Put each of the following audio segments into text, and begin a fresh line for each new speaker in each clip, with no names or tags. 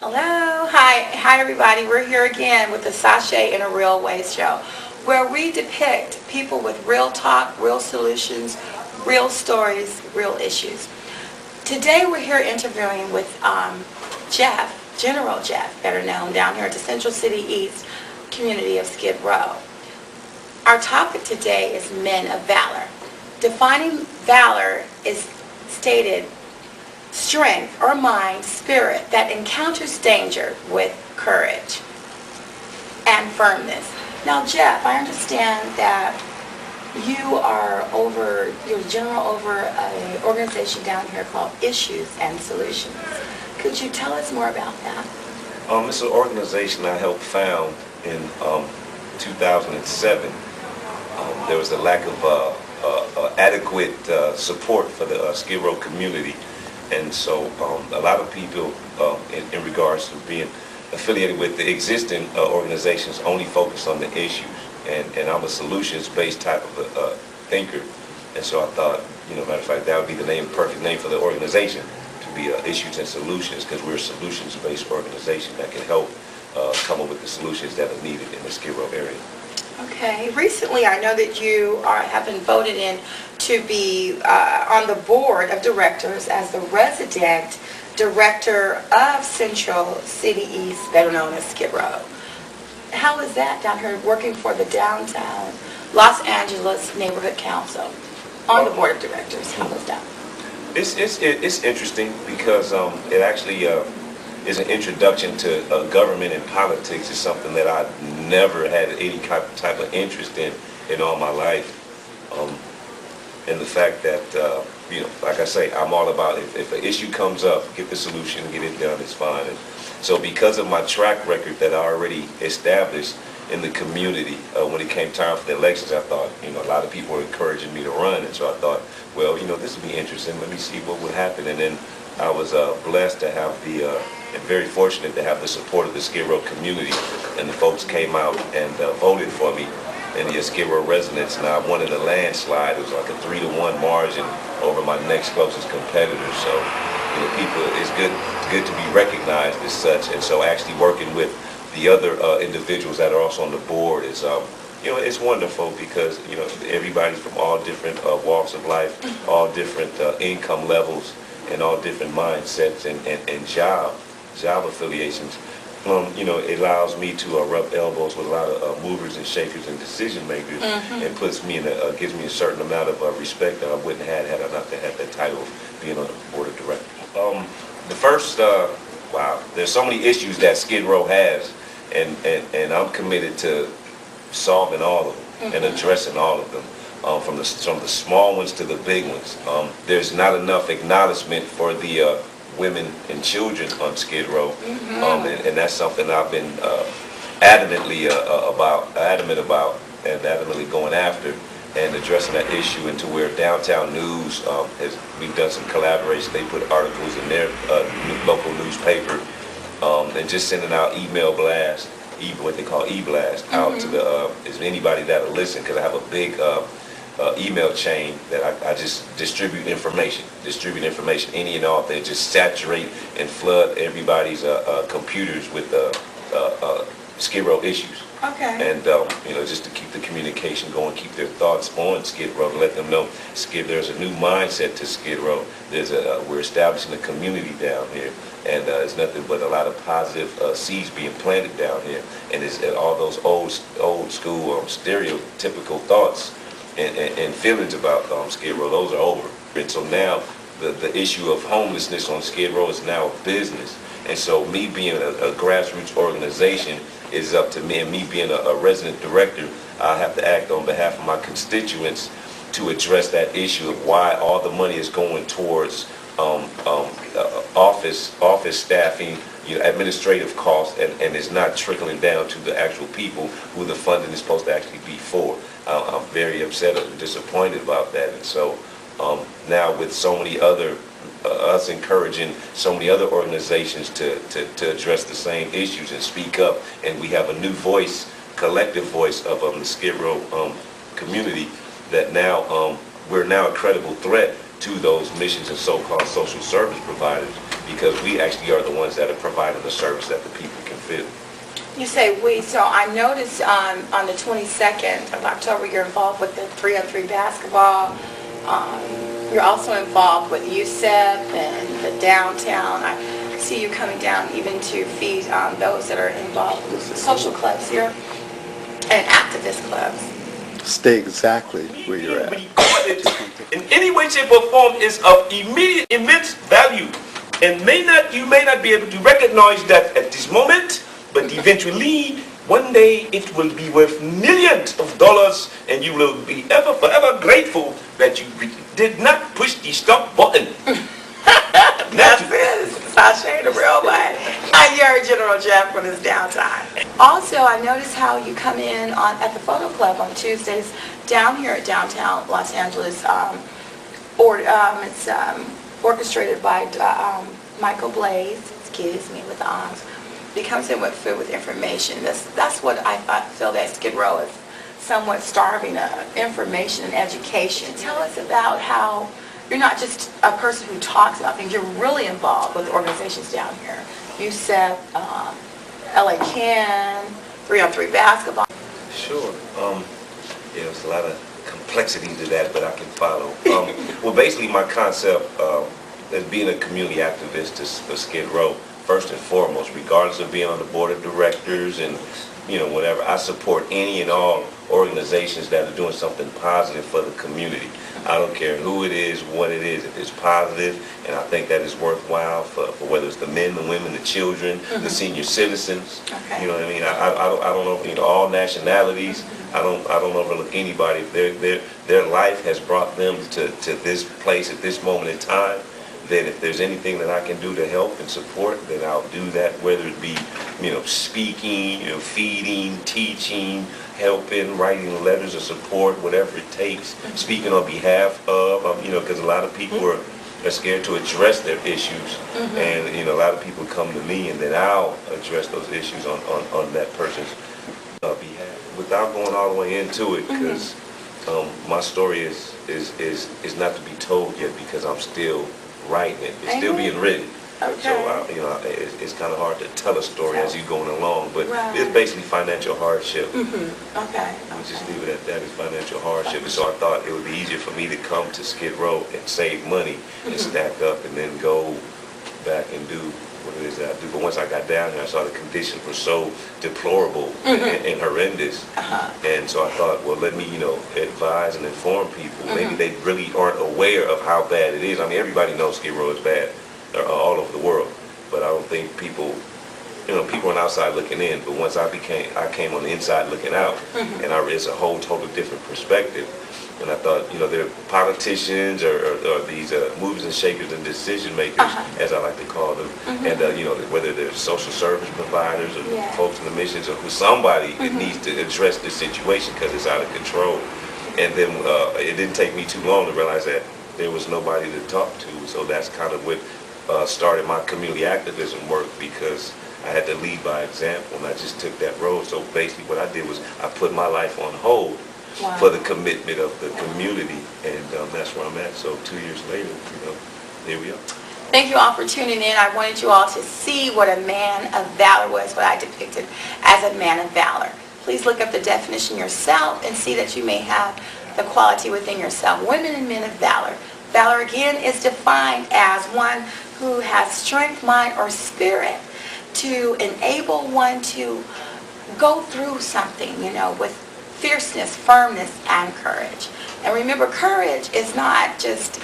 Hello, hi everybody. We're here again with the Sashae in a Real Way show, where we depict people with real talk, real solutions, real stories, real issues. Today we're here interviewing with Jeff, General Jeff, better known down here at the Central City East community of Skid Row. Our topic today is Men of Valor. Defining valor is stated strength or mind, spirit that encounters danger with courage and firmness. Now, Jeff, I understand that you're general over an organization down here called Issues and Solutions. Could you tell us more about that?
It's an organization I helped found in 2007. There was a lack of adequate support for the Skid Row community. And so a lot of people in regards to being affiliated with the existing organizations only focus on the issues. And I'm a solutions-based type of a thinker. And so I thought, matter of fact, that would be the perfect name for the organization, to be Issues and Solutions, because we're a solutions-based organization that can help come up with the solutions that are needed in the Skid Row area.
Okay. Recently, I know that you have been voted in to be on the board of directors as the resident director of Central City East, better known as Skid Row. How is that down here working for the downtown Los Angeles Neighborhood Council on the board of directors? How was that?
It's interesting because it actually is an introduction to government and politics. Is something that I never had any type of interest in all my life. And the fact that, like I say, I'm all about if an issue comes up, get the solution, get it done, it's fine. And so because of my track record that I already established in the community, when it came time for the elections, I thought, a lot of people were encouraging me to run. And so I thought, well, this would be interesting. Let me see what would happen. And then I was blessed to have and very fortunate to have the support of the Skid Row community. And the folks came out and voted for me. And the Skid Row residents, and I won in a landslide. It was like a 3-1 margin over my next closest competitor. So, people, it's good to be recognized as such. And so, actually working with the other individuals that are also on the board is, it's wonderful because everybody's from all different walks of life, all different income levels, and all different mindsets and job affiliations. It allows me to rub elbows with a lot of movers and shakers and decision makers, and puts me gives me a certain amount of respect that I wouldn't have had I not had that title of being on the board of directors. The first, there's so many issues that Skid Row has, and I'm committed to solving all of them and addressing all of them, from the small ones to the big ones. There's not enough acknowledgement for the women and children on Skid Row, and that's something I've been adamant about and adamantly going after and addressing that issue, into where Downtown News we've done some collaboration. They put articles in their local newspaper, and just sending out email blast, what they call e-blast, out to is anybody that'll listen, because I have a big email chain that I just distribute information any and all. They just saturate and flood everybody's computers with Skid Row issues.
Okay.
And just to keep the communication going, keep their thoughts on Skid Row, to let them know there's a new mindset to Skid Row. We're establishing a community down here, and it's nothing but a lot of positive seeds being planted down here, and it's all those old school stereotypical thoughts and feelings about Skid Row, those are over. And so now the issue of homelessness on Skid Row is now a business. And so me being a grassroots organization, is up to me, and me being a resident director, I have to act on behalf of my constituents to address that issue of why all the money is going towards office staffing, administrative costs, and it's not trickling down to the actual people who the funding is supposed to actually be for. I'm very upset and disappointed about that. And so now with so many other, us encouraging so many other organizations to address the same issues and speak up, and we have a new voice, collective voice of the Skid Row community, that now we're now a credible threat to those missions and so-called social service providers because we actually are the ones that are providing the service that the people can feel.
You say we, so I noticed on the 22nd of October you're involved with the 3-on-3 basketball. You're also involved with USEP and the downtown. I see you coming down even to feed those that are involved with social clubs here and activist clubs.
Stay exactly where you're at.
Recorded in any way, shape, or form is of immediate, immense value, and you may not be able to recognize that at this moment, but eventually, one day it will be worth millions of dollars, and you will be forever grateful that you did not push the stop button.
That's it. Sashae the real way. You're General Jeff when it's downtime. Also, I noticed how you come in at the photo club on Tuesdays down here at downtown Los Angeles. It's orchestrated by Michael Blaze. Excuse me with the arms. He comes in with food with information. That's what I feel that Skid Row is somewhat starving of, information and education. Tell us about how you're not just a person who talks about things, you're really involved with organizations down here. USEP, LA Can, 3-on-3 basketball.
Sure. There's a lot of complexity to that, but I can follow. Well, basically my concept as being a community activist for Skid Row, first and foremost, regardless of being on the board of directors and whatever, I support any and all organizations that are doing something positive for the community. I don't care who it is, what it is, if it's positive, and I think that is worthwhile for whether it's the men, the women, the children, the senior citizens.
Okay.
You know what I mean? I don't know, all nationalities. I don't overlook anybody. If their life has brought them to this place at this moment in time, then if there's anything that I can do to help and support, then I'll do that, whether it be, speaking, feeding, teaching, helping, writing letters of support, whatever it takes, speaking on behalf of, because a lot of people are scared to address their issues, and, a lot of people come to me, and then I'll address those issues on that person's behalf, without going all the way into it, because my story is not to be told yet, because I'm still writing it. It's still being written.
Okay.
So, it's kind of hard to tell a story as you're going along, but it's basically financial hardship.
Okay.
We'll just leave it at that, it's financial hardship. And so I thought it would be easier for me to come to Skid Row and save money and stack up and then go back and do what it is that I do. But once I got down here, I saw the conditions were so deplorable and horrendous. And so I thought, well, let me, advise and inform people. Maybe they really aren't aware of how bad it is. I mean, everybody knows Skid Row is bad all over the world. But I don't think people on the outside looking in. But once I came on the inside looking out, and it's a whole total different perspective. And I thought, there are politicians or these movers and shakers and decision makers, as I like to call them, and whether they're social service providers or folks in the missions or somebody that needs to address this situation because it's out of control. And then it didn't take me too long to realize that there was nobody to talk to. So that's kind of what started my community activism work, because I had to lead by example, and I just took that road. So basically what I did was I put my life on hold for the commitment of the community, and that's where I'm at. So 2 years later, here we are.
Thank you all for tuning in. I wanted you all to see what a man of valor was, what I depicted as a man of valor. Please look up the definition yourself and see that you may have the quality within yourself. Women and men of valor. Valor, again, is defined as one who has strength, mind, or spirit to enable one to go through something, with fierceness, firmness, and courage. And remember, courage is not just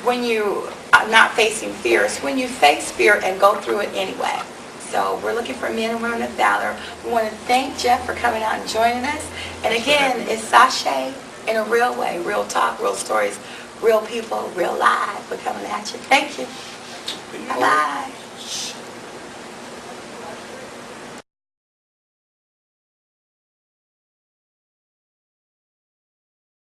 when you are not facing fear. It's when you face fear and go through it anyway. So we're looking for men and women of valor. We want to thank Jeff for coming out and joining us. And again, it's Sashae in a real way. Real talk, real stories, real people, real lives. We're coming at you. Thank you. Bye-bye.